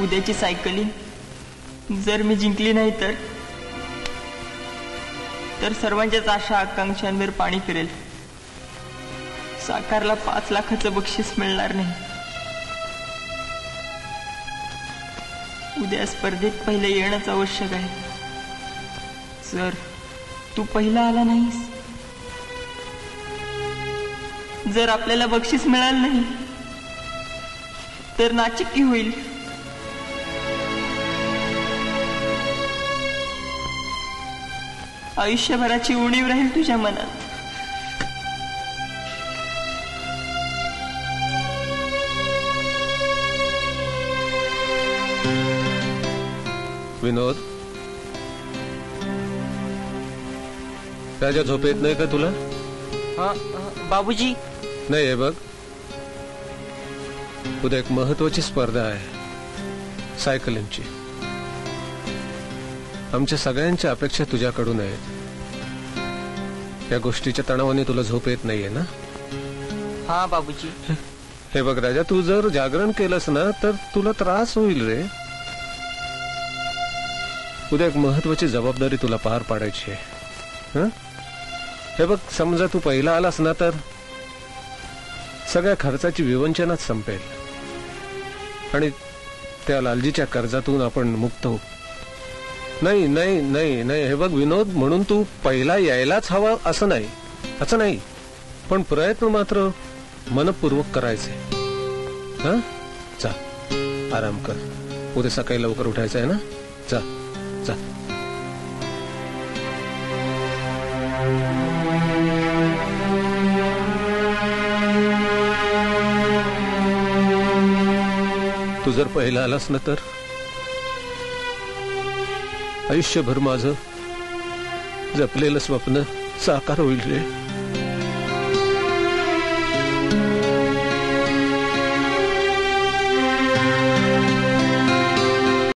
उद्याची सायकलिंग जर मी जिंकली नाही तर सर्वांच्याच आशा आकांक्षांवर पाणी फिरेल. साकारला 5 लाखाचं बक्षीस मिळणार नाही. उद्या स्पर्धेत पहिले येणंच आवश्यक आहे. जर तू पहिला आला नाहीस, जर आपल्याला बक्षीस मिळालं नाही तर नाचिक्की होईल. आयुष्यभराची उणीव राहील तुझ्या मनात. विनोद, राजा झोप येत नाही का तुला? बाबूजी. नाही, हे बघ, उद्या एक महत्वाची स्पर्धा आहे, सायकलिंगची. आमच्या सगळ्यांच्या अपेक्षा तुझ्याकडून आहेत. या गोष्टीच्या तणावाने तुला झोप येत नाहीये ना? हा बाबूजी. हे बघ राजा, तू जर जागरण केलंस ना तर तुला त्रास होईल रे. उद्या एक महत्वाची जबाबदारी तुला पार पाडायची आहे. हे बघ, समजा तू पहिला आलास ना तर सगळ्या खर्चाची विवंचनाच संपेल आणि त्या लालजीच्या कर्जातून आपण मुक्त होऊ. नाही नाही नाही नाही, हे बघ विनोद, म्हणून तू पहिला यायलाच हवा असं नाही, पण प्रयत्न मात्र मनपूर्वक करायचे. जा, आराम कर. उद्या सकाळी लवकर उठायचं आहे ना? जा जा. तू जर पहिला आलास ना तर आयुष्यभर माझं जपलेलं स्वप्न साकार होईल रे.